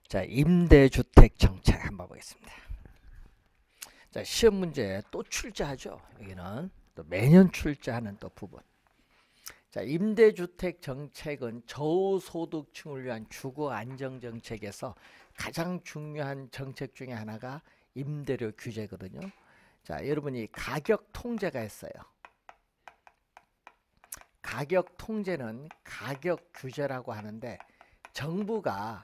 자, 임대주택 정책 한번 보겠습니다. 자, 시험 문제 또 출제하죠. 여기는 또 매년 출제하는 또 부분. 자, 임대주택 정책은 저소득층을 위한 주거 안정 정책에서 가장 중요한 정책 중에 하나가 임대료 규제거든요. 자, 여러분이 가격 통제가 있어요. 가격 통제는 가격 규제라고 하는데 정부가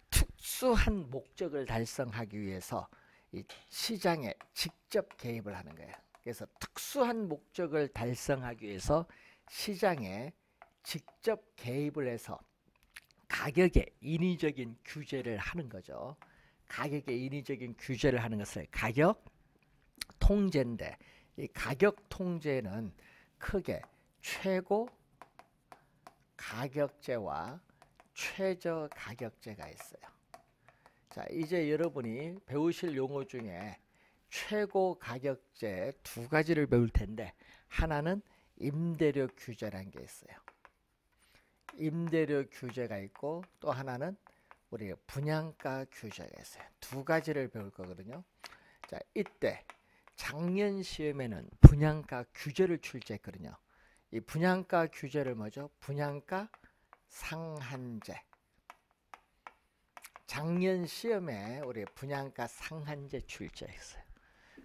특수한 목적을 달성하기 위해서 이 시장에 직접 개입을 하는 거예요. 그래서 특수한 목적을 달성하기 위해서 시장에 직접 개입을 해서 가격에 인위적인 규제를 하는 거죠. 가격에 인위적인 규제를 하는 것을 가격 통제인데, 이 가격 통제는 크게 최고 가격제와 최저 가격제가 있어요. 자, 이제 여러분이 배우실 용어 중에 최고 가격제 두 가지를 배울 텐데, 하나는 임대료 규제라는 게 있어요. 임대료 규제가 있고, 또 하나는 우리 분양가 규제가 있어요. 두 가지를 배울 거거든요. 자, 이때 작년 시험에는 분양가 규제를 출제했거든요. 이 분양가 규제를 뭐죠? 분양가 상한제. 작년 시험에 우리 분양가 상한제 출제했어요.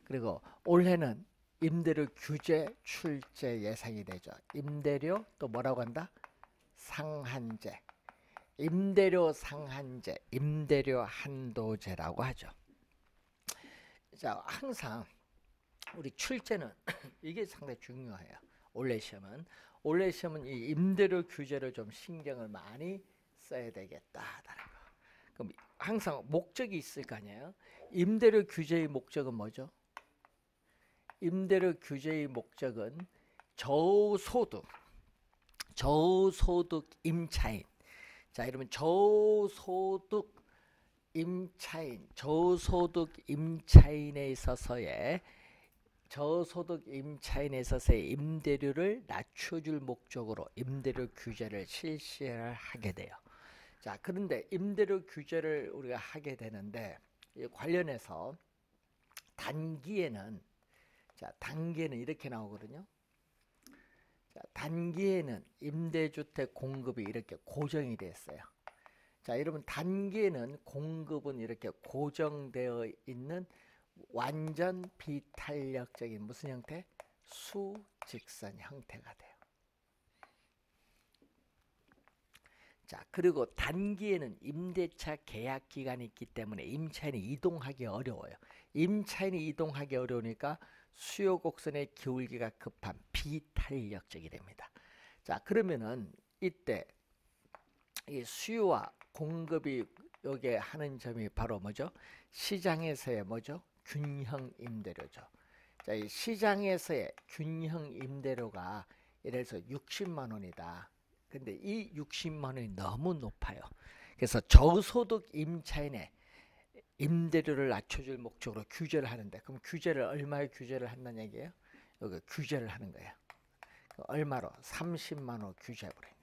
그리고 올해는 임대료 규제 출제 예상이 되죠. 임대료 또 뭐라고 한다? 상한제. 임대료 상한제, 임대료 한도제라고 하죠. 자, 항상 우리 출제는 이게 상당히 중요해요. 올해 시험은 이 임대료 규제를 좀 신경을 많이 써야 되겠다라는 거. 그럼 항상 목적이 있을 거 아니에요. 임대료 규제의 목적은 뭐죠? 임대료 규제의 목적은 저소득 임차인. 자, 여러분 저소득 임차인에 있어서의 임대료를 낮춰줄 목적으로 임대료 규제를 실시하게 돼요. 자, 그런데 임대료 규제를 우리가 하게 되는데, 관련해서 단기에는 이렇게 나오거든요. 자, 단기에는 임대주택 공급이 이렇게 고정이 됐어요. 자, 여러분 단기에는 공급은 이렇게 고정되어 있는 완전 비탄력적인 무슨 형태? 수직선 형태가 돼요. 자, 그리고 단기에는 임대차 계약 기간이 있기 때문에 임차인이 이동하기 어려워요. 임차인이 이동하기 어려우니까 수요 곡선의 기울기가 급한 비탄력적이 됩니다. 자, 그러면은 이때 이 수요와 공급이 여기에 하는 점이 바로 뭐죠? 시장에서의 뭐죠? 균형 임대료죠. 자, 이 시장에서의 균형 임대료가 예를 들어서 60만 원이다. 근데 이 60만 원이 너무 높아요. 그래서 저소득 임차인의 임대료를 낮춰줄 목적으로 규제를 하는데, 그럼 규제를 얼마에 규제를 한다는 얘기예요? 여기 규제를 하는 거예요. 얼마로? 30만 원 규제해버려요.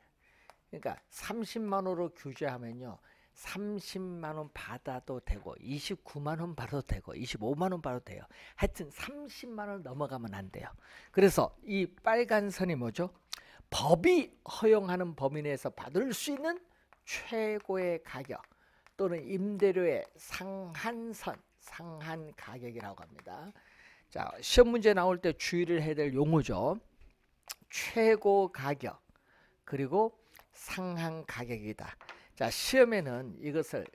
그러니까 30만 원으로 규제하면요, 30만 원 받아도 되고 29만 원 받아도 되고 25만 원 받아도 돼요. 하여튼 30만 원 넘어가면 안 돼요. 그래서 이 빨간 선이 뭐죠? 법이 허용하는 범위 내에서 받을 수 있는 최고의 가격 또는 임대료의 상한선, 상한 가격이라고 합니다. 자, 시험 문제 나올 때 주의를 해야 될 용어죠. 최고 가격 그리고 상한 가격이다. 자, 시험에는 이것을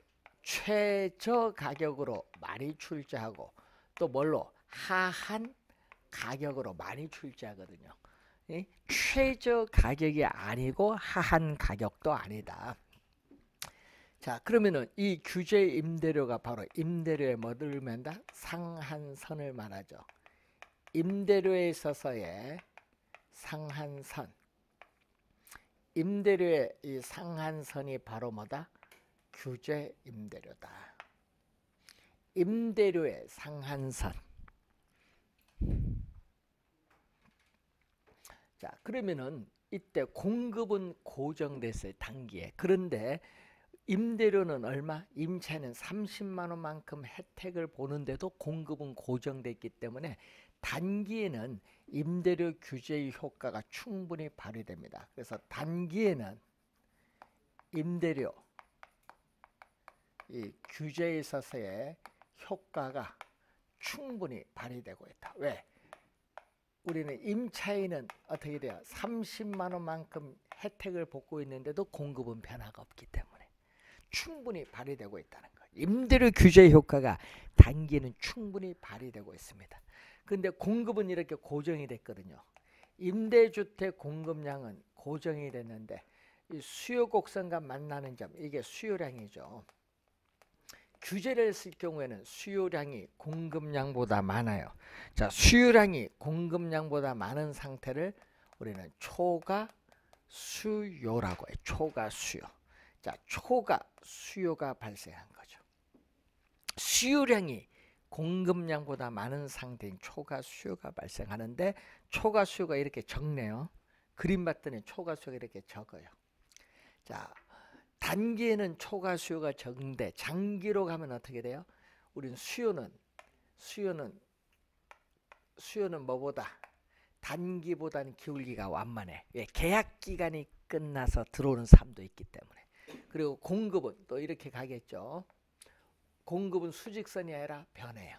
최저 가격으로 많이 출제하고 또 뭘로? 하한 가격으로 많이 출제하거든요. 최저 가격이 아니고 하한 가격도 아니다. 자, 그러면은 이 규제 임대료가 바로 임대료에 뭐를 말한다? 상한선을 말하죠. 임대료에 있어서의 상한선. 임대료의 이 상한선이 바로 뭐다? 규제 임대료다. 임대료의 상한선. 자, 그러면은 이때 공급은 고정됐어요. 단기에. 그런데 임대료는 얼마? 임차인은 30만 원만큼 혜택을 보는데도 공급은 고정됐기 때문에 단기에는 임대료 규제의 효과가 충분히 발휘됩니다. 그래서 단기에는 임대료 이 규제에 있어서의 효과가 충분히 발휘되고 있다. 왜? 우리는 임차인은 어떻게 돼요? 30만 원만큼 혜택을 받고 있는데도 공급은 변화가 없기 때문에 충분히 발휘되고 있다는 거예요. 임대료 규제 효과가 단기에는 충분히 발휘되고 있습니다. 근데 공급은 이렇게 고정이 됐거든요. 임대주택 공급량은 고정이 됐는데 이 수요 곡선과 만나는 점, 이게 수요량이죠. 규제를 했을 경우에는 수요량이 공급량보다 많아요. 자, 수요량이 공급량보다 많은 상태를 우리는 초과 수요라고 해요. 초과 수요. 자, 초과 수요가 발생한 거죠. 수요량이 공급량보다 많은 상태인 초과 수요가 발생하는데 초과 수요가 이렇게 적네요. 그림 봤더니 초과 수요가 이렇게 적어요. 자, 단기에는 초과 수요가 적은데 장기로 가면 어떻게 돼요? 우린 수요는 뭐보다 단기보다는 기울기가 완만해. 왜? 계약 기간이 끝나서 들어오는 사람도 있기 때문에. 그리고 공급은 또 이렇게 가겠죠. 공급은 수직선이 아니라 변해요.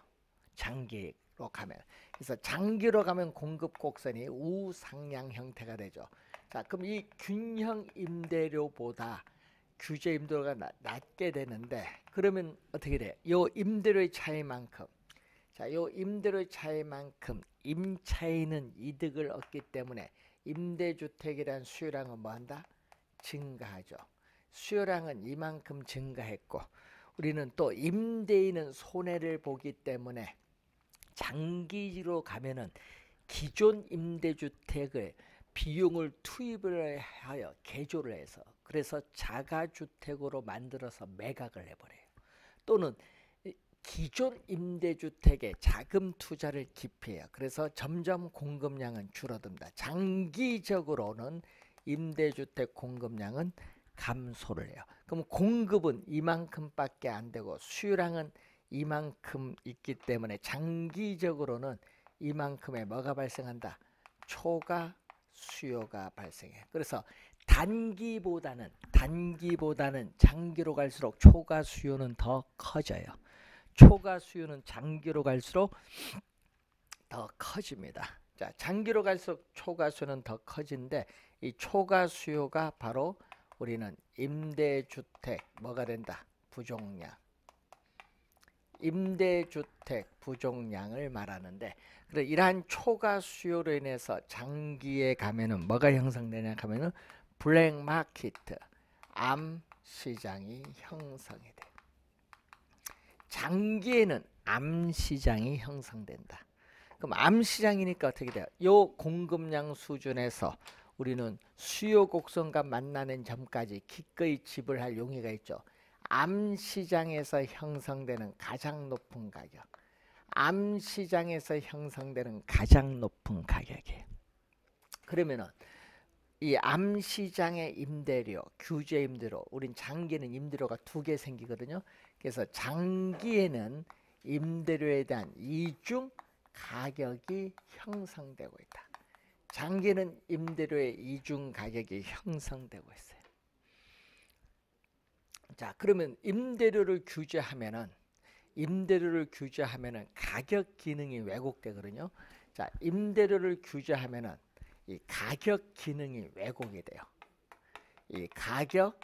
장기로 가면. 그래서 장기로 가면 공급 곡선이 우상향 형태가 되죠. 자, 그럼 이 균형 임대료보다 규제 임대료가 낮게 되는데 그러면 어떻게 돼? 요 임대료의 차이만큼, 자, 요 임대료의 차이만큼 임차인은 이득을 얻기 때문에 임대주택에 대한 수요량은 뭐한다? 증가하죠. 수요량은 이만큼 증가했고 우리는 또 임대인은 손해를 보기 때문에 장기로 가면은 기존 임대주택을 비용을 투입을 하여 개조를 해서 그래서 자가주택으로 만들어서 매각을 해버려요. 또는 기존 임대주택에 자금 투자를 기피해요. 그래서 점점 공급량은 줄어듭니다. 장기적으로는 임대주택 공급량은 감소를 해요. 그럼 공급은 이만큼밖에 안 되고 수요량은 이만큼 있기 때문에 장기적으로는 이만큼의 뭐가 발생한다? 초과 수요가 발생해. 그래서 단기보다는 장기로 갈수록 초과 수요는 더 커져요. 초과 수요는 장기로 갈수록 더 커집니다. 자, 장기로 갈수록 초과 수요는 더 커진데 이 초과 수요가 바로 우리는 임대주택 뭐가 된다? 부족량. 임대주택 부족량을 말하는데 그래 이러한 초과 수요로 인해서 장기에 가면은 뭐가 형성되냐 하면은 블랙 마켓, 암 시장이 형성이 돼. 장기에는 암 시장이 형성된다. 그럼 암 시장이니까 어떻게 돼요? 요 공급량 수준에서 우리는 수요 곡선과 만나는 점까지 기꺼이 지불할 용의가 있죠. 암 시장에서 형성되는 가장 높은 가격. 암 시장에서 형성되는 가장 높은 가격이에요. 그러면은 이 암 시장의 임대료, 규제 임대료, 우린 장기에는 임대료가 2개 생기거든요. 그래서 장기에는 임대료에 대한 이중 가격이 형성되고 있다. 장기는 임대료의 이중 가격이 형성되고 있어요. 자, 그러면 임대료를 규제하면은 가격 기능이 왜곡되거든요. 자, 임대료를 규제하면은 이 가격 기능이 왜곡이 돼요. 이 가격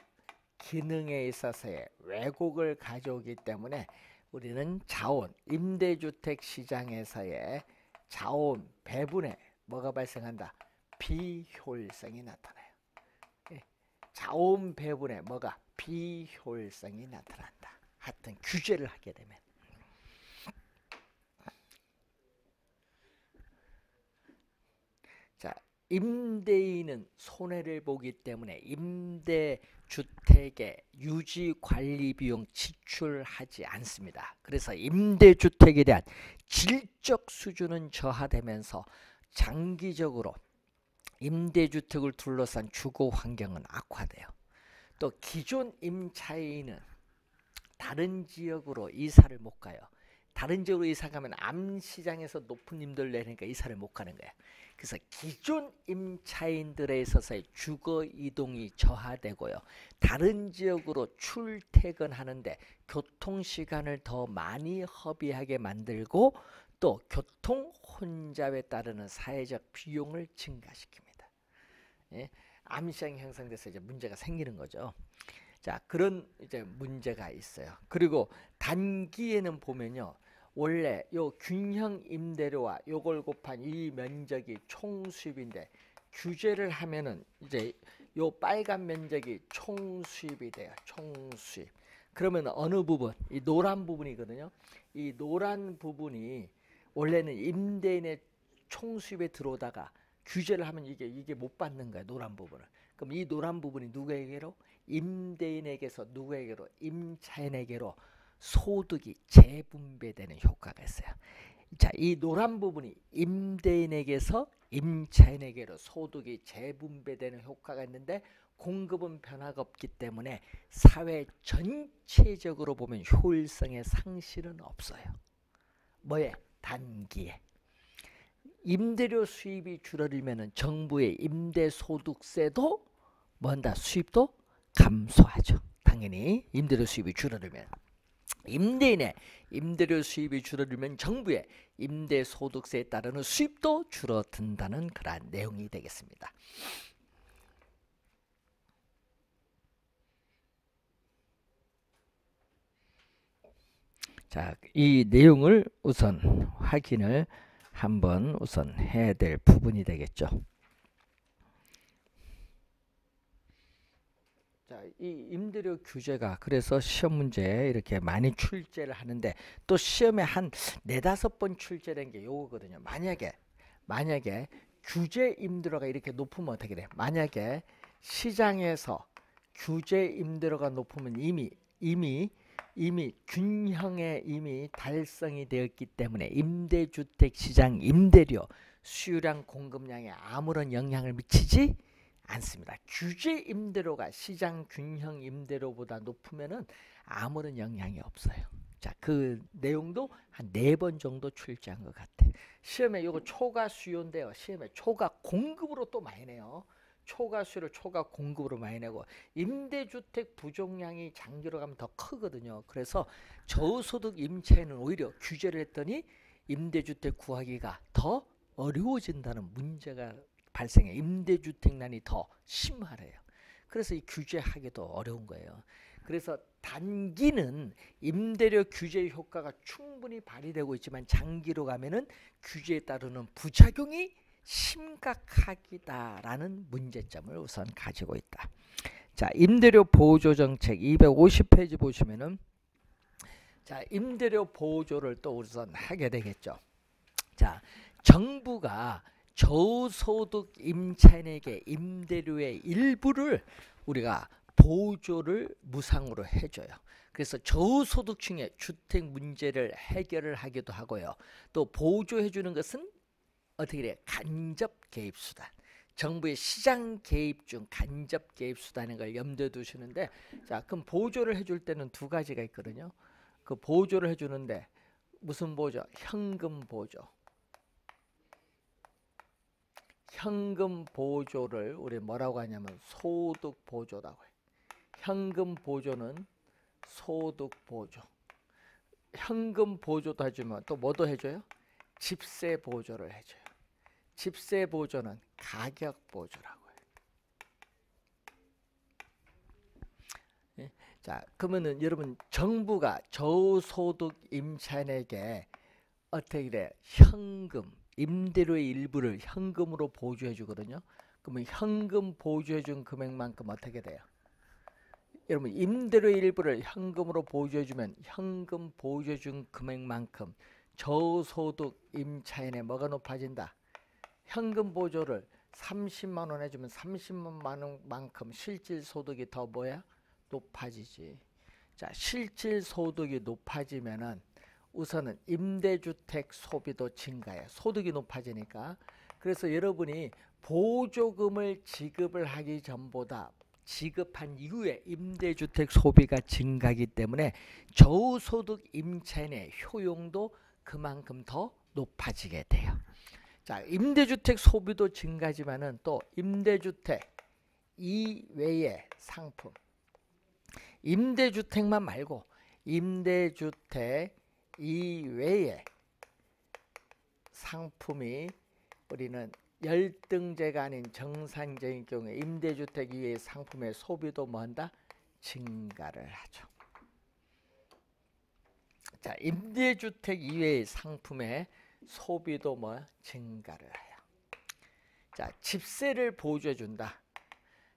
기능에 있어서의 왜곡을 가져오기 때문에 우리는 자원, 임대주택 시장에서의 자원 배분에 뭐가 발생한다? 비효율성이 나타나요. 자원 배분에 뭐가? 비효율성이 나타난다. 하여튼 규제를 하게 되면. 자, 임대인은 손해를 보기 때문에 임대주택의 유지 관리 비용 지출하지 않습니다. 그래서 임대주택에 대한 질적 수준은 저하되면서 장기적으로 임대주택을 둘러싼 주거 환경은 악화돼요. 또 기존 임차인은 다른 지역으로 이사를 못 가요. 다른 지역으로 이사 가면 암시장에서 높은 임대를 내니까 이사를 못 가는 거야. 그래서 기존 임차인들에 있어서의 주거 이동이 저하되고요. 다른 지역으로 출퇴근하는데 교통 시간을 더 많이 허비하게 만들고 또 교통 혼잡에 따르는 사회적 비용을 증가시킵니다. 예? 암시장이 형성돼서 이제 문제가 생기는 거죠. 자, 그런 이제 문제가 있어요. 그리고 단기에는 보면요. 원래 요 균형 임대료와 요걸 곱한 이 면적이 총 수입인데 규제를 하면은 이제 요 빨간 면적이 총 수입이 돼요. 총 수입. 그러면 어느 부분? 이 노란 부분이거든요. 이 노란 부분이 원래는 임대인의 총 수입에 들어오다가 규제를 하면 이게 못 받는 거예요. 노란 부분을. 그럼 이 노란 부분이 누구에게로? 임대인에게서 누구에게로? 임차인에게로 소득이 재분배되는 효과가 있어요. 자, 이 노란 부분이 임대인에게서 임차인에게로 소득이 재분배되는 효과가 있는데 공급은 변화가 없기 때문에 사회 전체적으로 보면 효율성의 상실은 없어요. 뭐에? 단기에. 임대료 수입이 줄어들면 정부의 임대소득세도 뭔다? 수입도 감소하죠. 당연히 임대료 수입이 줄어들면. 임대인의 임대료 수입이 줄어들면 정부의 임대소득세에 따르는 수입도 줄어든다는 그러한 내용이 되겠습니다. 자, 이 내용을 우선 확인을 한번 우선 해야 될 부분이 되겠죠. 자, 이 임대료 규제가 그래서 시험 문제에 이렇게 많이 출제를 하는데 또 시험에 한 4~5번 출제된 게 요거거든요. 만약에 규제 임대료가 이렇게 높으면 어떻게 돼? 만약에 시장에서 규제 임대료가 높으면 이미 균형에 이미 달성이 되었기 때문에 임대주택 시장 임대료 수요량 공급량에 아무런 영향을 미치지 않습니다. 규제 임대료가 시장 균형 임대료보다 높으면은 아무런 영향이 없어요. 자, 그 내용도 한 4번 정도 출제한 것 같아. 시험에 이거 초과 수요인데요. 시험에 초과 공급으로 또 많이 내요. 초과 수요를 초과 공급으로 많이 내고 임대주택 부족량이 장기로 가면 더 크거든요. 그래서 저소득 임차인은 오히려 규제를 했더니 임대주택 구하기가 더 어려워진다는 문제가 발생해. 임대주택난이 더 심하래요. 그래서 이 규제하기도 어려운 거예요. 그래서 단기는 임대료 규제 효과가 충분히 발휘되고 있지만 장기로 가면은 규제에 따르는 부작용이 심각하기다라는 문제점을 우선 가지고 있다. 자, 임대료 보호조 정책 250페이지 보시면은 자, 임대료 보호조를 또 우선 하게 되겠죠. 자, 정부가 저소득 임차인에게 임대료의 일부를 우리가 보조를 무상으로 해줘요. 그래서 저소득층의 주택 문제를 해결을 하기도 하고요. 또 보조해주는 것은 어떻게 돼요? 간접 개입 수단. 정부의 시장 개입 중 간접 개입 수단인 걸 염두에 두시는데, 자, 그럼 보조를 해줄 때는 2가지가 있거든요. 그 보조를 해주는데 무슨 보조? 현금 보조. 현금 보조를 우리 뭐라고 하냐면 소득 보조라고 해요. 현금 보조는 소득 보조. 현금 보조도 해주면 또 뭐도 해줘요? 집세 보조를 해줘요. 집세 보조는 가격 보조라고 해요. 예? 자, 그러면은 여러분 정부가 저소득 임차인에게 어떻게 돼? 현금, 임대료의 일부를 현금으로 보조해 주거든요. 그러면 현금 보조해 준 금액만큼 어떻게 돼요? 여러분 임대료의 일부를 현금으로 보조해 주면 현금 보조해 준 금액만큼 저소득 임차인의 뭐가 높아진다? 현금 보조를 30만 원 해주면 30만 원만큼 실질 소득이 더 뭐야? 높아지지. 자, 실질 소득이 높아지면은 우선은 임대주택 소비도 증가해요. 소득이 높아지니까. 그래서 여러분이 보조금을 지급을 하기 전보다 지급한 이후에 임대주택 소비가 증가하기 때문에 저소득 임차인의 효용도 그만큼 더 높아지게 돼요. 자, 임대주택 소비도 증가하지만은 또 임대주택 이외의 상품, 임대주택만 말고 임대주택 이외의 상품이 우리는 열등제가 아닌 정상적인 경우에 임대주택 이외의 상품의 소비도 뭐한다? 증가를 하죠. 자, 임대주택 이외의 상품의 소비도 뭐 증가를 해요. 자, 집세를 보조해 준다.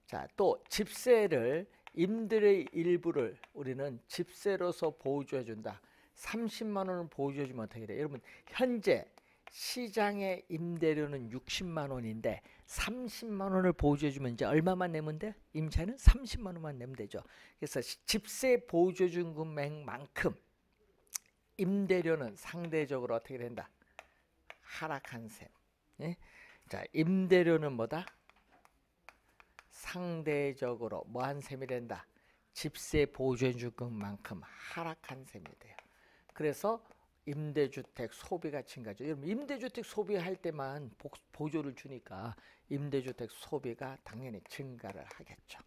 자, 또 집세를 임대의 일부를 우리는 집세로서 보조해 준다. 30만 원을 보조해 주면 어떻게 돼요? 여러분, 현재 시장의 임대료는 60만 원인데 30만 원을 보조해 주면 이제 얼마만 내면 돼? 임차인은 30만 원만 내면 되죠. 그래서 집세 보조해 준 금액만큼 임대료는 상대적으로 어떻게 된다? 하락한 셈. 예? 자, 임대료는 뭐다? 상대적으로 뭐한 셈이 된다? 집세 보조해 준 것만큼 하락한 셈이 돼요. 그래서 임대주택 소비가 증가죠. 여러분, 임대주택 소비할 때만 보조를 주니까 임대주택 소비가 당연히 증가를 하겠죠.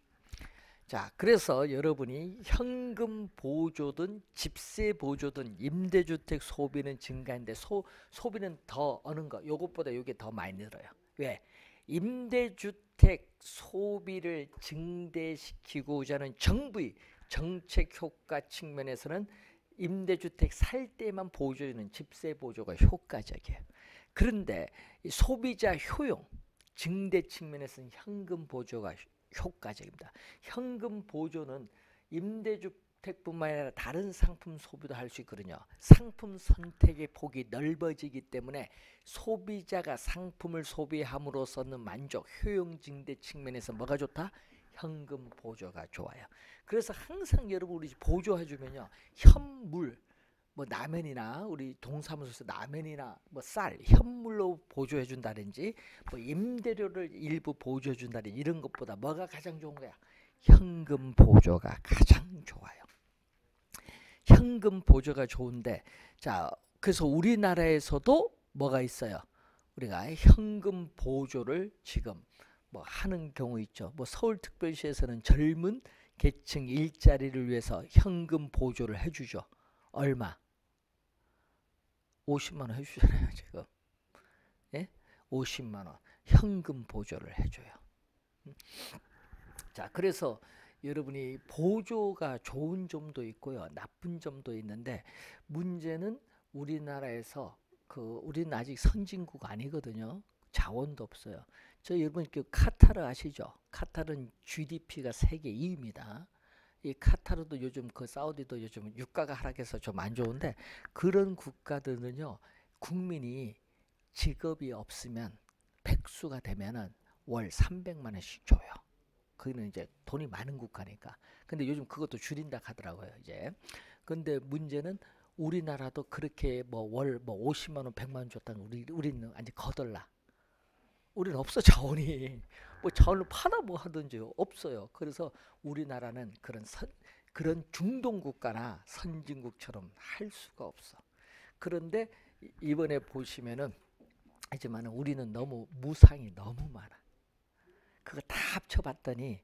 자, 그래서 여러분이 현금 보조든 집세 보조든 임대주택 소비는 증가인데 소비는 더 어느 거? 요것보다 요게 더 많이 늘어요. 왜? 임대주택 소비를 증대시키고자 하는 정부의 정책 효과 측면에서는 임대주택 살 때만 보조주는 집세 보조가 효과적이에요. 그런데 소비자 효용, 증대 측면에서는 현금 보조가 효과적입니다. 현금 보조는 임대주택뿐만 아니라 다른 상품 소비도 할 수 있거든요. 상품 선택의 폭이 넓어지기 때문에 소비자가 상품을 소비함으로써는 만족, 효용 증대 측면에서 뭐가 좋다? 현금 보조가 좋아요. 그래서 항상 여러분 우리 보조해주면요, 현물, 뭐 라면이나 우리 동사무소에서 라면이나 뭐 쌀, 현물로 보조해 준다든지 뭐 임대료를 일부 보조해 준다든지 이런 것보다 뭐가 가장 좋은 거야? 현금 보조가 가장 좋아요. 현금 보조가 좋은데, 자, 그래서 우리나라에서도 뭐가 있어요? 우리가 현금 보조를 지금 뭐 하는 경우 있죠. 뭐 서울특별시에서는 젊은 계층 일자리를 위해서 현금 보조를 해주죠. 얼마? 50만 원 해주잖아요, 지금. 예? 50만 원 현금 보조를 해줘요. 자, 그래서 여러분이 보조가 좋은 점도 있고요, 나쁜 점도 있는데 문제는 우리나라에서 우리는 아직 선진국 아니거든요. 자원도 없어요. 저 여러분 그 카타르 아시죠? 카타르는 GDP가 세계 2위입니다. 이 카타르도 요즘 사우디도 요즘 유가가 하락해서 좀 안 좋은데 그런 국가들은요, 국민이 직업이 없으면 백수가 되면은 월 300만 원씩 줘요. 거기는 이제 돈이 많은 국가니까. 근데 요즘 그것도 줄인다 하더라고요, 이제. 근데 문제는 우리나라도 그렇게 뭐 월 50만 원, 100만 원 줬다는 우리는 완전 거덜나. 우리는 없어, 자원이. 뭐 자원을 파나 뭐 하든지 없어요. 그래서 우리나라는 그런 중동 국가나 선진국처럼 할 수가 없어. 그런데 이번에 보시면은 하지만 우리는 너무 무상이 너무 많아. 그거 다 합쳐봤더니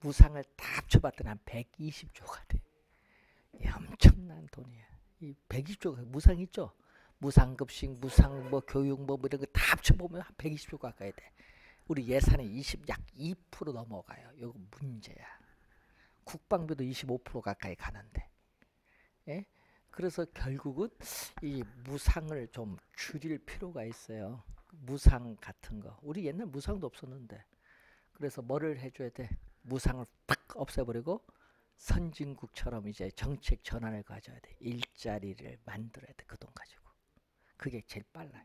무상을 다 합쳐봤더니 한 120조가 돼. 엄청난 돈이야. 이 120조가 무상 있죠? 무상급식, 무상 뭐 교육 뭐 이런 거 다 합쳐보면 한 120조 가까이 돼. 우리 예산이 약 2% 넘어가요. 이거 문제야. 국방비도 25% 가까이 가는데. 예? 그래서 결국은 이 무상을 좀 줄일 필요가 있어요. 무상 같은 거. 우리 옛날 무상도 없었는데. 그래서 뭐를 해줘야 돼? 무상을 팍 없애버리고 선진국처럼 이제 정책 전환을 가져야 돼. 일자리를 만들어야 돼. 그 돈 가지고. 그게 제일 빨라요.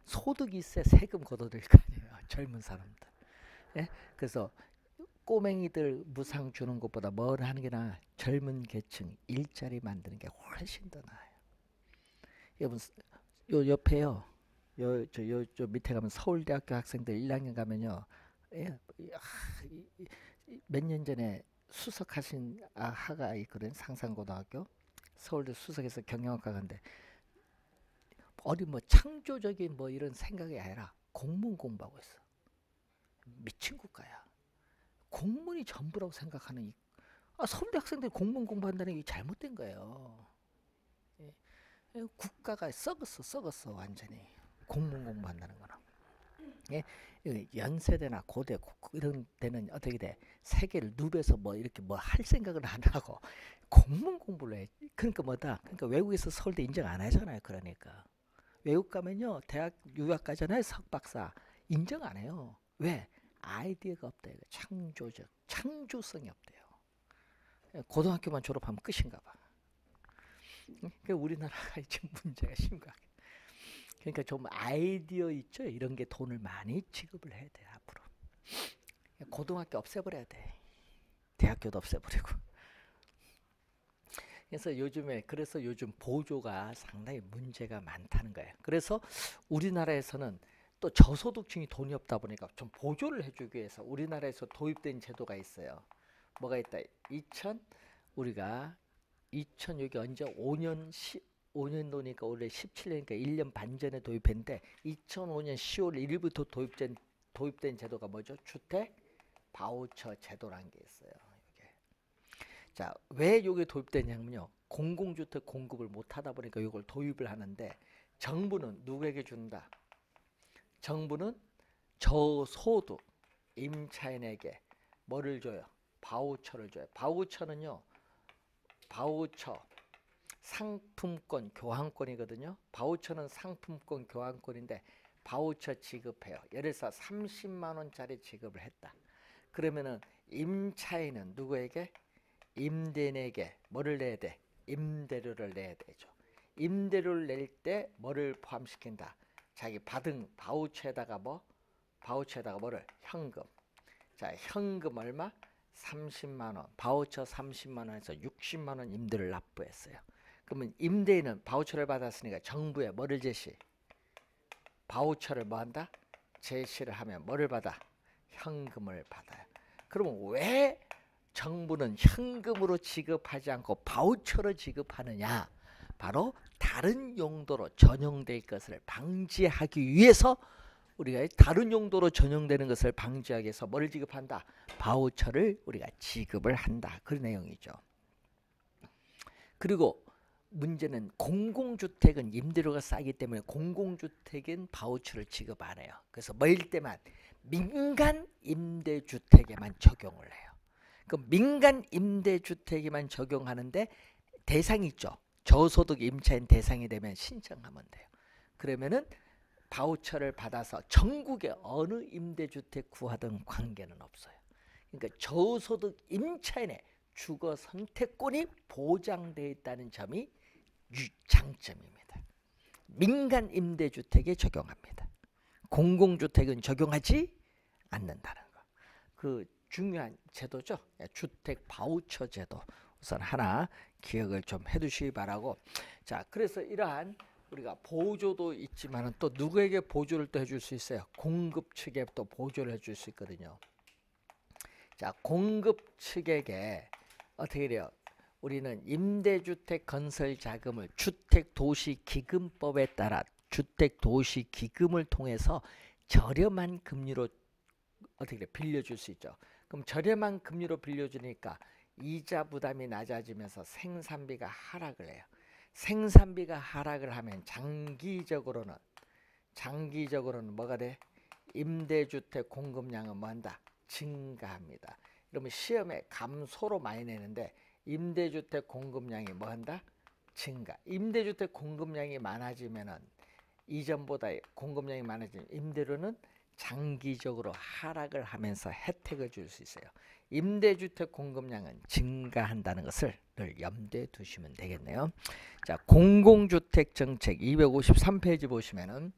소득이 있어야 세금 걷어들 거 아니에요, 젊은 사람들. 예? 그래서 꼬맹이들 무상 주는 것보다 뭘 하는 게 나아? 젊은 계층 일자리 만드는 게 훨씬 더 나아요. 여러분, 요 옆에요, 저 밑에 가면 서울대학교 학생들 1학년 가면요, 예, 몇 년 전에 수석하신 하가 있거든. 상산고등학교 서울대 수석해서 경영학과 간데 어디 뭐 창조적인 뭐 이런 생각이 아니라 공문 공부하고 있어. 미친 국가야. 공문이 전부라고 생각하는 서울대 학생들이 공문 공부한다는 게 잘못된 거예요. 예. 국가가 썩었어 완전히 공문 공부한다는 거는. 예. 연세대나 고대 이런 데는 어떻게 돼? 세계를 누벼서 뭐 이렇게 뭐 할 생각을 안 하고 공문 공부를 해. 그러니까 뭐다? 그러니까 외국에서 서울대 인정 안 하잖아요. 그러니까 외국 가면요 대학 유학 가잖아요. 석박사 인정 안 해요. 왜? 아이디어가 없다. 창조성이 없대요. 고등학교만 졸업하면 끝인가 봐. 그러니까 우리나라가 지금 문제가 심각해. 그러니까 좀 아이디어 있죠. 이런 게 돈을 많이 지급을 해야 돼 앞으로. 고등학교 없애버려야 돼. 대학교도 없애버리고. 그래서 요즘 보조가 상당히 문제가 많다는 거예요. 그래서 우리나라에서는 또 저소득층이 돈이 없다 보니까 좀 보조를 해주기 위해서 우리나라에서 도입된 제도가 있어요. 뭐가 있다? 우리가 2000 여기 언제 5년도니까 올해 17년이니까 1년 반 전에 도입했는데 2005년 10월 1일부터 도입된 제도가 뭐죠? 주택 바우처 제도라는 게 있어요. 이게. 자, 왜 이게 도입되냐면요. 공공주택 공급을 못 하다 보니까 이걸 도입을 하는데 정부는 누구에게 준다? 정부는 저소득 임차인에게 뭐를 줘요? 바우처를 줘요. 바우처는요. 바우처 상품권 교환권이거든요. 바우처는 상품권 교환권인데 바우처 지급해요. 예를 들어서 30만 원짜리 지급을 했다. 그러면은 임차인은 누구에게? 임대인에게 뭐를 내야 돼? 임대료를 내야 되죠. 임대료를 낼 때 뭐를 포함시킨다? 자기 받은 바우처에다가 뭐를? 현금. 자, 현금 얼마? 30만 원. 바우처 30만 원에서 60만 원 임대를 납부했어요. 그러면 임대인은 바우처를 받았으니까 정부에 뭐를 제시? 바우처를 뭐 한다? 제시를 하면 뭐를 받아? 현금을 받아요. 그러면 왜 정부는 현금으로 지급하지 않고 바우처로 지급하느냐? 바로 다른 용도로 전용될 것을 방지하기 위해서 우리가 다른 용도로 전용되는 것을 방지하기 위해서 뭐를 지급한다? 바우처를 우리가 지급을 한다. 그런 내용이죠. 그리고 문제는 공공주택은 임대료가 싸기 때문에 공공주택은 바우처를 지급 안 해요. 그래서 뭐일 때만 민간 임대주택에만 적용을 해요. 그 민간 임대주택에만 적용하는데 대상이 있죠. 저소득 임차인 대상이 되면 신청하면 돼요. 그러면은 바우처를 받아서 전국에 어느 임대주택 구하든 관계는 없어요. 그러니까 저소득 임차인의 주거 선택권이 보장되어 있다는 점이 장점입니다. 민간 임대주택에 적용합니다. 공공주택은 적용하지 않는다는 거. 그 중요한 제도죠. 주택 바우처 제도. 우선 하나 기억을 좀 해두시기 바라고. 자, 그래서 이러한 우리가 보조도 있지만 또 누구에게 보조를 또 해줄 수 있어요? 공급 측에 또 보조를 해줄 수 있거든요. 자, 공급 측에게 어떻게 돼요? 우리는 임대주택 건설 자금을 주택도시기금법에 따라 주택도시기금을 통해서 저렴한 금리로 어떻게 빌려줄 수 있죠. 그럼 저렴한 금리로 빌려주니까 이자 부담이 낮아지면서 생산비가 하락을 해요. 생산비가 하락을 하면 장기적으로는 뭐가 돼? 임대주택 공급량은 뭐한다? 증가합니다. 그러면 시험에 감소로 많이 내는데 임대주택 공급량이 뭐한다? 증가. 임대주택 공급량이 많아지면은 이전보다 공급량이 많아지면 임대료는 장기적으로 하락을 하면서 혜택을 줄 수 있어요. 임대주택 공급량은 증가한다는 것을 늘 염두에 두시면 되겠네요. 자, 공공주택 정책 253페이지 보시면은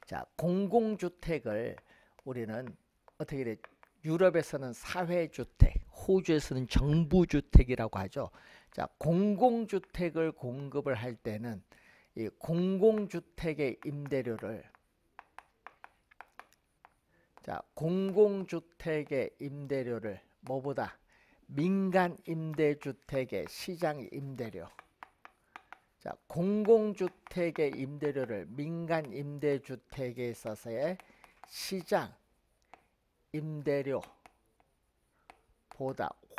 자, 공공주택을 우리는 어떻게 돼? 유럽에서는 사회주택, 호주에서는 정부주택이라고 하죠. 자, 공공주택을 공급을 할 때는 이 공공주택의 임대료를 자, 공공주택의 임대료를 뭐보다 민간 임대주택의 시장 임대료. 자, 공공주택의 임대료를 민간 임대주택에 있어서의 시장 임대료보다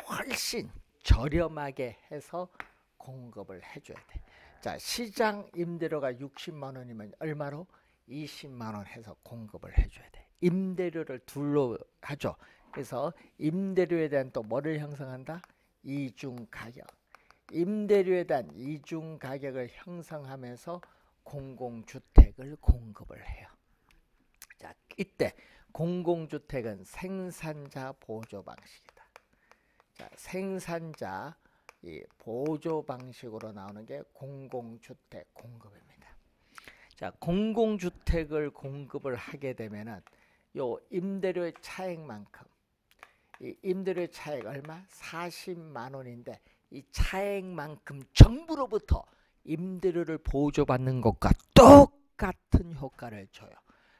훨씬 저렴하게 해서 공급을 해줘야 돼. 자, 시장 임대료가 60만 원이면 얼마로? 20만 원 해서 공급을 해줘야 돼. 임대료를 둘로 하죠. 그래서 임대료에 대한 또 뭐를 형성한다? 이중 가격. 임대료에 대한 이중 가격을 형성하면서 공공주택을 공급을 해요. 자, 이때 공공주택은 생산자 보조 방식이다. 자, 생산자 이 보조 방식으로 나오는 게 공공주택 공급입니다. 자, 공공주택을 공급을 하게 되면은 요 임대료의 차액만큼, 이 임대료의 차액 얼마? 40만 원인데 이 차액만큼 정부로부터 임대료를 보조받는 것과 똑같은 효과를 줘요.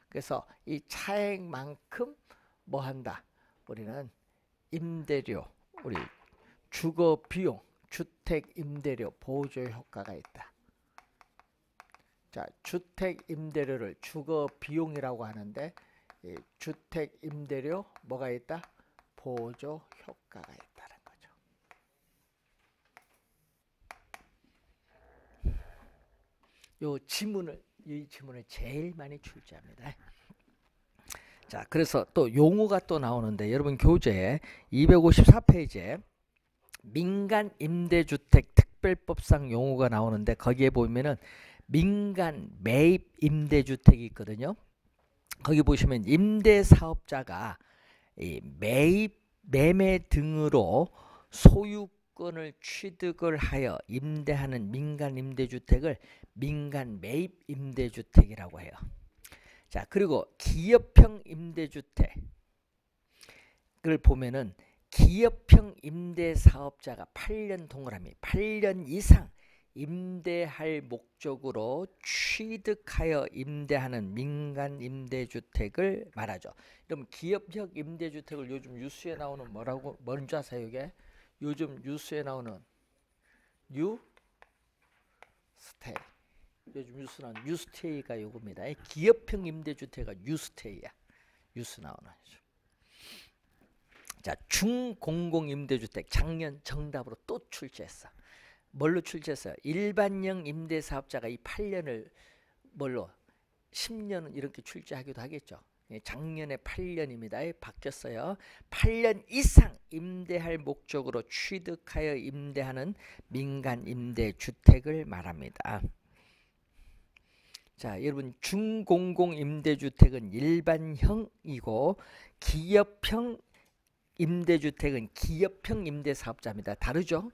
그래서 이 차액만큼 뭐 한다? 우리는 임대료, 우리 주거 비용, 주택 임대료 보조 효과가 있다. 자, 주택 임대료를 주거 비용이라고 하는데 이 주택 임대료 뭐가 있다? 보조 효과가 있다는 거죠. 이 지문을 제일 많이 출제합니다. 자, 그래서 또 용어가 또 나오는데 여러분 교재 254페이지에 민간 임대주택 특별법상 용어가 나오는데 거기에 보면은 민간 매입 임대주택이 있거든요. 거기 보시면 임대사업자가 이 매입, 매매 등으로 소유권을 취득을 하여 임대하는 민간 임대주택을 민간 매입 임대주택이라고 해요. 자, 그리고 기업형 임대주택을 보면은 기업형 임대사업자가 8년 동그라미 8년 이상 임대할 목적으로 취득하여 임대하는 민간 임대주택을 말하죠. 그럼 기업형 임대주택을 요즘 뉴스에 나오는 뭐라고 뭔지 아세요? 이게 요즘 뉴스에 나오는 뉴스테이, 요즘 뉴스 나오는 뉴스테이가 요겁니다. 기업형 임대주택가 뉴스테이야. 뉴스 나오는. 자, 중공공임대주택 작년 정답으로 또 출제했어. 뭘로 출제했어요? 일반형 임대사업자가 이 8년을 뭘로 10년은 이렇게 출제하기도 하겠죠. 작년에 8년입니다. 바뀌었어요. 8년 이상 임대할 목적으로 취득하여 임대하는 민간 임대주택을 말합니다. 자, 여러분 중공공 임대주택은 일반형이고 기업형 임대주택은 기업형 임대사업자입니다. 다르죠?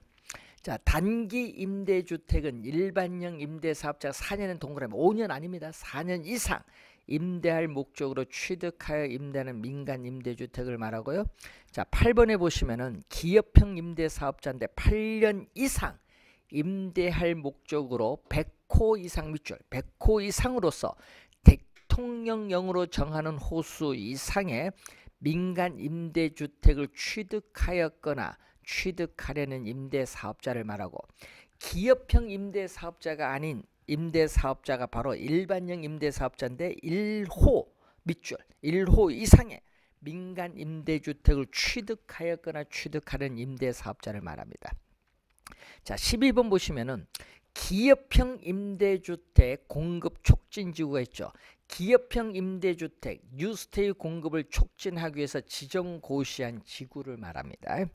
자, 단기 임대주택은 일반형 임대사업자가 4년은 동그라미 5년 아닙니다. 4년 이상 임대할 목적으로 취득하여 임대하는 민간 임대주택을 말하고요. 자, 8번에 보시면은 기업형 임대사업자인데 8년 이상 임대할 목적으로 100호 이상 밑줄, 100호 이상으로서 대통령령으로 정하는 호수 이상의 민간 임대주택을 취득하였거나 취득하려는 임대사업자를 말하고, 기업형 임대사업자가 아닌 임대사업자가 바로 일반형 임대사업자인데 1호 밑줄 1호 이상의 민간 임대주택을 취득하였거나 취득하는 임대사업자를 말합니다. 자, 12번 보시면은 기업형 임대주택 공급 촉진지구가 있죠. 기업형 임대주택 뉴스테이 공급을 촉진하기 위해서 지정고시한 지구를 말합니다.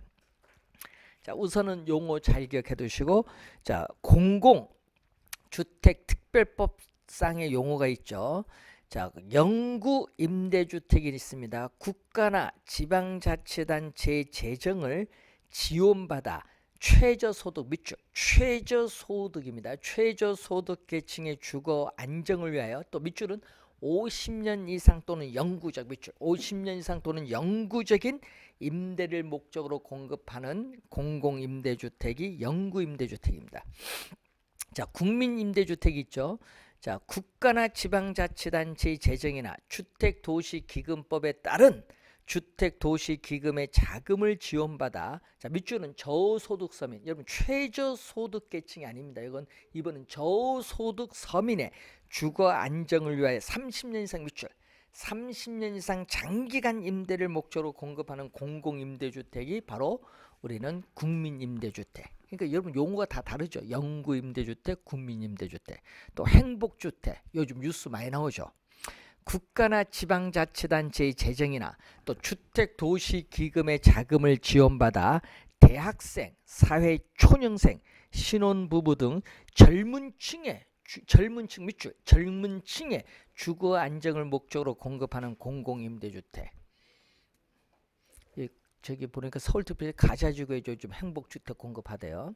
자, 우선은 용어 잘 기억해 두시고, 자, 공공주택특별법상의 용어가 있죠. 자, 영구 임대주택이 있습니다. 국가나 지방자치단체의 재정을 지원받아 최저소득 밑줄 최저소득입니다. 최저소득 계층의 주거 안정을 위하여, 또 밑줄은 50년 이상 또는 영구적 밑줄 50년 이상 또는 영구적인 임대를 목적으로 공급하는 공공임대주택이 영구임대주택입니다. 자, 국민임대주택이 있죠. 자, 국가나 지방자치단체의 재정이나 주택도시기금법에 따른 주택도시기금의 자금을 지원받아, 자, 밑줄은 저소득 서민, 여러분 최저소득계층이 아닙니다. 이번은 저소득 서민의 주거 안정을 위하여 30년 이상 밑줄 30년 이상 장기간 임대를 목적으로 공급하는 공공임대주택이 바로 우리는 국민임대주택. 그러니까 여러분 용어가 다 다르죠. 영구임대주택, 국민임대주택, 또 행복주택, 요즘 뉴스 많이 나오죠. 국가나 지방자치단체의 재정이나 또 주택도시기금의 자금을 지원받아 대학생, 사회초년생, 신혼부부 등 젊은 층의 밑줄 젊은 층의 주거 안정을 목적으로 공급하는 공공임대주택. 저기 보니까 서울특별시 가자지구에 좀 행복주택 공급하대요.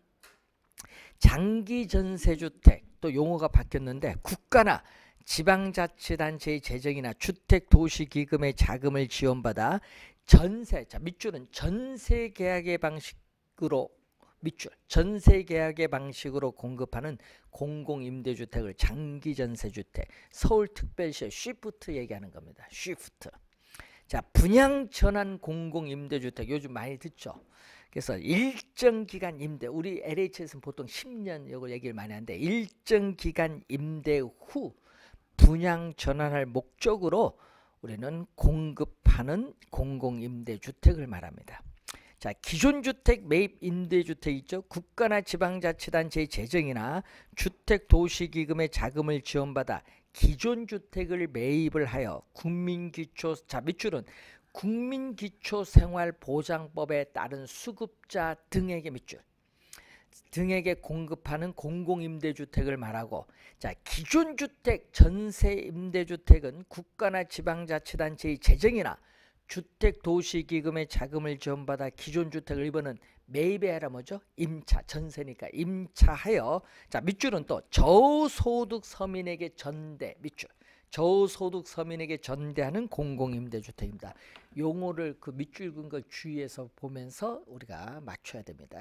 장기전세주택, 또 용어가 바뀌었는데 국가나 지방자치단체의 재정이나 주택도시기금의 자금을 지원받아 전세, 자 밑줄은 전세계약의 방식으로 밑줄 전세계약의 방식으로 공급하는 공공임대주택을 장기전세주택, 서울특별시의 쉬프트 얘기하는 겁니다. 쉬프트. 자, 분양전환 공공임대주택 요즘 많이 듣죠. 그래서 일정 기간 임대, 우리 LH에서는 보통 10년 이걸 얘기를 많이 하는데 일정 기간 임대 후 분양 전환할 목적으로 우리는 공급하는 공공임대주택을 말합니다. 자, 기존주택 매입 임대주택 있죠. 국가나 지방자치단체의 재정이나 주택도시기금의 자금을 지원받아 기존주택을 매입을 하여 국민기초, 자 밑줄은 국민기초생활보장법에 따른 수급자 등에게 밑줄 등에게 공급하는 공공임대주택을 말하고, 자 기존주택 전세임대주택은 국가나 지방자치단체의 재정이나 주택도시기금의 자금을 지원받아 기존주택을 이번은 매입에 하라 뭐죠? 임차, 전세니까 임차하여, 자 밑줄은 또 저소득 서민에게 전대, 밑줄 저소득 서민에게 전대하는 공공임대주택입니다. 용어를 그 밑줄 긋은 걸 주의해서 보면서 우리가 맞춰야 됩니다.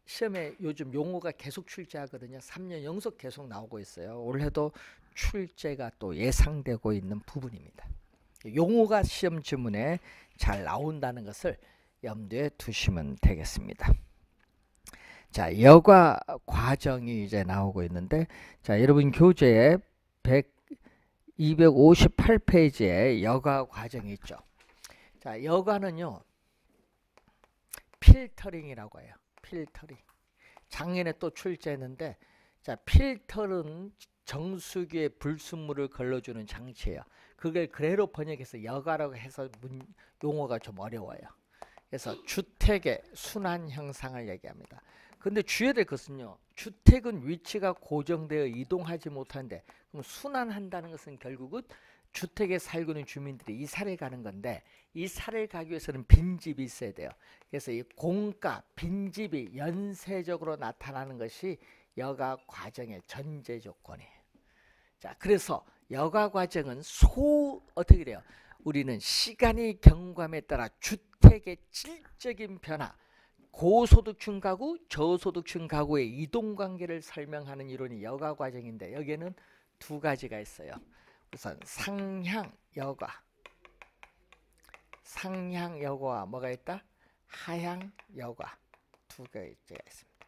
시험에 요즘 용어가 계속 출제하거든요. 3년 연속 계속 나오고 있어요. 올해도 출제가 또 예상되고 있는 부분입니다. 용어가 시험 지문에 잘 나온다는 것을 염두에 두시면 되겠습니다. 자, 여과 과정이 이제 나오고 있는데, 자 여러분 교재에 258페이지에 여과 과정이 있죠. 자, 여과는요 필터링이라고 해요. 필터링. 작년에 또 출제했는데, 자 필터는 정수기에 불순물을 걸러주는 장치예요. 그걸 그대로 번역해서 여과라고 해서 용어가 좀 어려워요. 그래서 주택의 순환 형상을 얘기합니다. 근데 주의해야 될 것은요, 주택은 위치가 고정되어 이동하지 못하는데, 그럼 순환한다는 것은 결국은 주택에 살고 있는 주민들이 이사를 가는 건데, 이사를 가기 위해서는 빈집이 있어야 돼요. 그래서 이 공가, 빈집이 연쇄적으로 나타나는 것이 여가 과정의 전제 조건이에요. 자, 그래서 여가 과정은 어떻게 돼요? 우리는 시간이 경과함에 따라 주택의 질적인 변화, 고소득층 가구, 저소득층 가구의 이동관계를 설명하는 이론이 여가 과정인데, 여기에는 두 가지가 있어요. 우선 상향 여과와 뭐가 있다? 하향 여과 두 가지가 있습니다.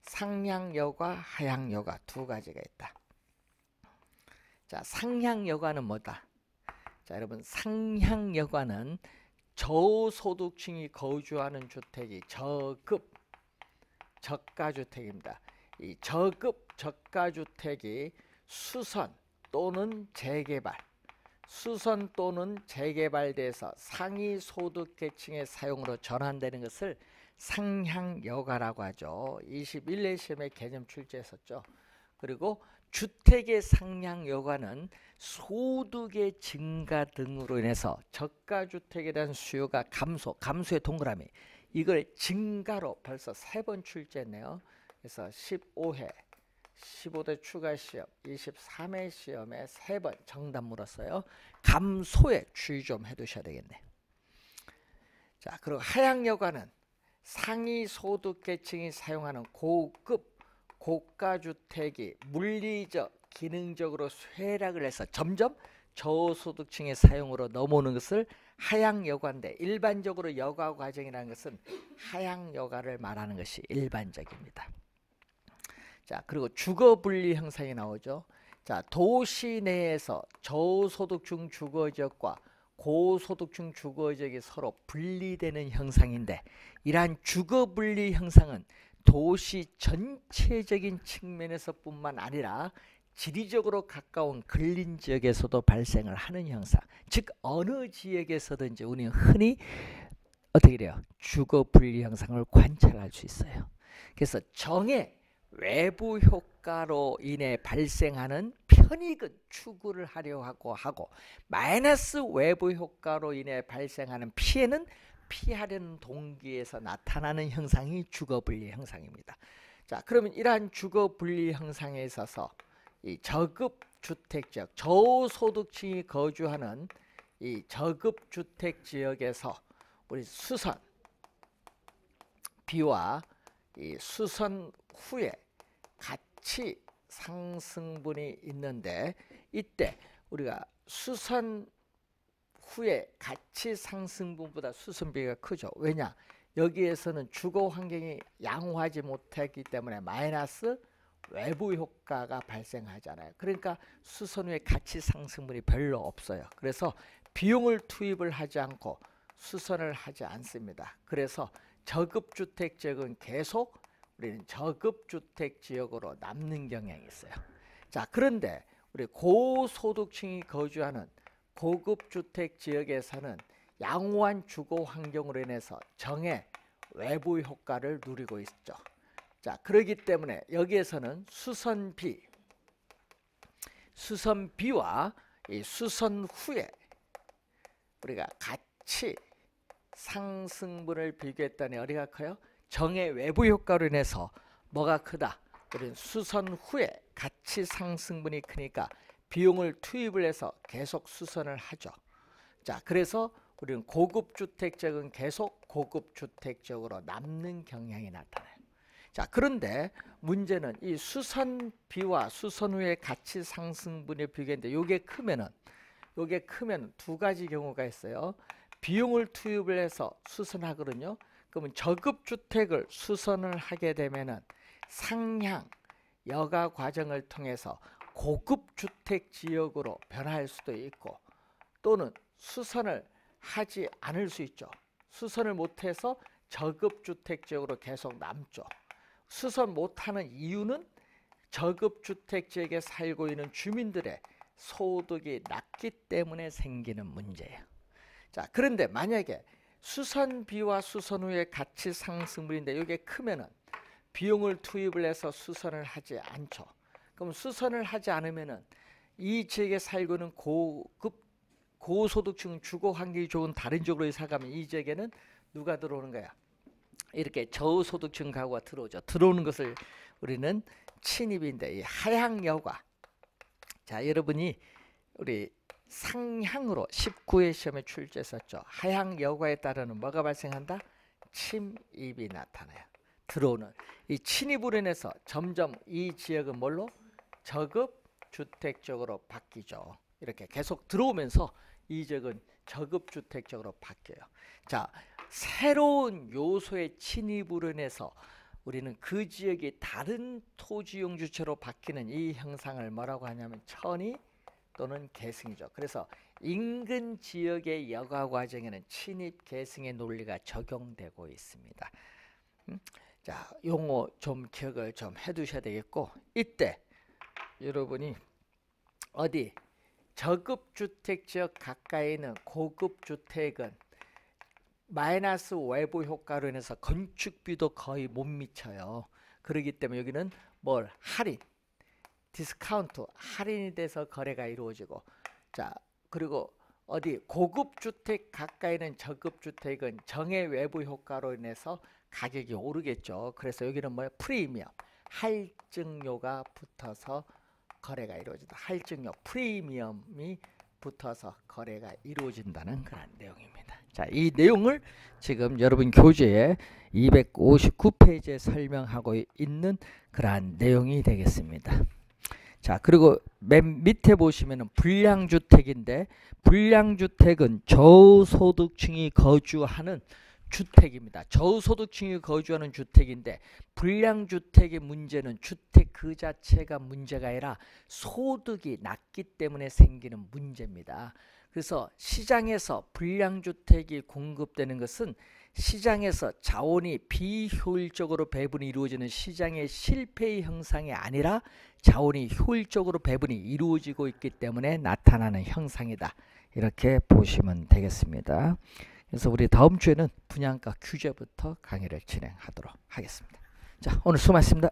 상향 여과, 하향 여과 두 가지가 있다. 자, 상향 여과는 뭐다? 자, 여러분 상향 여과는 저소득층이 거주하는 주택이 저가주택입니다. 이 저가주택이 수선 또는 재개발돼서 상위 소득계층의 사용으로 전환되는 것을 상향여가라고 하죠. 21회 시험에 개념 출제했었죠. 그리고 주택의 상향여가는 소득의 증가 등으로 인해서 저가주택에 대한 수요가 감소의 동그라미, 이걸 증가로 벌써 3번 출제했네요. 그래서 15대 추가 시험, 23회 시험에 3번 정답 물었어요. 감소에 주의 좀 해두셔야 되겠네. 자, 그리고 하향여가는 상위 소득계층이 사용하는 고급 고가 주택이 물리적, 기능적으로 쇠락을 해서 점점 저소득층의 사용으로 넘어오는 것을 하향 여가인데, 일반적으로 여가 과정이라는 것은 하향 여가를 말하는 것이 일반적입니다. 자, 그리고 주거 분리 현상이 나오죠. 자, 도시 내에서 저소득층 주거지역과 고소득층 주거지역이 서로 분리되는 현상인데, 이러한 주거 분리 현상은 도시 전체적인 측면에서 뿐만 아니라 지리적으로 가까운 근린 지역에서도 발생을 하는 현상, 즉 어느 지역에서든지 우리는 흔히 어떻게 돼요? 주거 분리 현상을 관찰할 수 있어요. 그래서 정의 외부 효과로 인해 발생하는 편익은 추구를 하려 하고 마이너스 외부 효과로 인해 발생하는 피해는 피하려는 동기에서 나타나는 형상이 주거 분리 현상입니다. 자, 그러면 이러한 주거 분리 현상에 있어서 이 저급 주택 지역, 저소득층이 거주하는 이 저급 주택 지역에서 우리 수선 비와 이 수선 후에 가치 상승분이 있는데, 이때 우리가 수선 후에 가치 상승분보다 수선비가 크죠. 왜냐? 여기에서는 주거 환경이 양호하지 못했기 때문에 마이너스 외부 효과가 발생하잖아요. 그러니까 수선 후에 가치 상승분이 별로 없어요. 그래서 비용을 투입을 하지 않고 수선을 하지 않습니다. 그래서 저급주택 지역은 계속 우리는 저급주택 지역으로 남는 경향이 있어요. 자, 그런데 우리 고소득층이 거주하는 고급주택 지역에서는 양호한 주거 환경으로 인해서 정의 외부 효과를 누리고 있죠. 자, 그렇기 때문에 여기에서는 수선비와 이 수선 후에 우리가 가치 상승분을 비교했더니 어디가 커요? 정의 외부 효과로 인해서 뭐가 크다? 우리는 수선 후에 가치 상승분이 크니까 비용을 투입을 해서 계속 수선을 하죠. 자, 그래서 우리는 고급 주택지역은 계속 고급 주택지역으로 남는 경향이 나타나요. 자, 그런데 문제는 이 수선비와 수선 후의 가치 상승분의 비교인데, 요게 크면 두 가지 경우가 있어요. 비용을 투입을 해서 수선하거든요. 그러면 저급 주택을 수선을 하게 되면은 상향 여가 과정을 통해서 고급 주택 지역으로 변할 수도 있고, 또는 수선을 하지 않을 수 있죠. 수선을 못해서 저급 주택 지역으로 계속 남죠. 수선 못하는 이유는 저급 주택 지역에 살고 있는 주민들의 소득이 낮기 때문에 생기는 문제예요. 자, 그런데 만약에 수선비와 수선 후의 가치 상승분인데 이게 크면은 비용을 투입을 해서 수선을 하지 않죠. 그럼 수선을 하지 않으면은 이 지역에 살고 있는 고소득층 주거 환경이 좋은 다른 지역으로 이사 가면 이 지역에는 누가 들어오는 거야? 이렇게 저소득층 가구가 들어오죠. 들어오는 것을 우리는 침입인데, 이 하향 여가. 자, 여러분이 우리 상향으로 19회 시험에 출제했었죠. 하향 여가에 따르는 뭐가 발생한다? 침입이 나타나요. 들어오는 이 침입으로 인해서 점점 이 지역은 뭘로? 저급 주택 지역으로 바뀌죠. 이렇게 계속 들어오면서 이 지역은 저급 주택 지역으로 바뀌어요. 자, 새로운 요소의 침입으로 인해서 우리는 그 지역이 다른 토지용 주체로 바뀌는 이 형상을 뭐라고 하냐면 천이 또는 계승이죠. 그래서 인근 지역의 여가 과정에는 침입 계승의 논리가 적용되고 있습니다. 자, 용어 좀 기억을 좀 해두셔야 되겠고, 이때 여러분이 어디 저급 주택 지역 가까이 있는 고급 주택은 마이너스 외부 효과로 인해서 건축비도 거의 못 미쳐요. 그렇기 때문에 여기는 뭘 할인, 디스카운트, 할인이 돼서 거래가 이루어지고, 자, 그리고 어디 고급 주택 가까이 있는 저급 주택은 정의 외부 효과로 인해서 가격이 오르겠죠. 그래서 여기는 뭐야? 프리미엄, 할증료가 붙어서 거래가 이루어진다. 할증료, 프리미엄이 붙어서 거래가 이루어진다는 그런 내용입니다. 자, 이 내용을 지금 여러분 교재에 259페이지에 설명하고 있는 그러한 내용이 되겠습니다. 자, 그리고 맨 밑에 보시면은 불량주택인데, 불량주택은 저소득층이 거주하는 주택입니다. 저소득층이 거주하는 주택인데, 불량주택의 문제는 주택 그 자체가 문제가 아니라 소득이 낮기 때문에 생기는 문제입니다. 그래서 시장에서 불량주택이 공급되는 것은 시장에서 자원이 비효율적으로 배분이 이루어지는 시장의 실패의 형상이 아니라 자원이 효율적으로 배분이 이루어지고 있기 때문에 나타나는 형상이다. 이렇게 보시면 되겠습니다. 그래서 우리 다음 주에는 분양가 규제부터 강의를 진행하도록 하겠습니다. 자, 오늘 수고하셨습니다.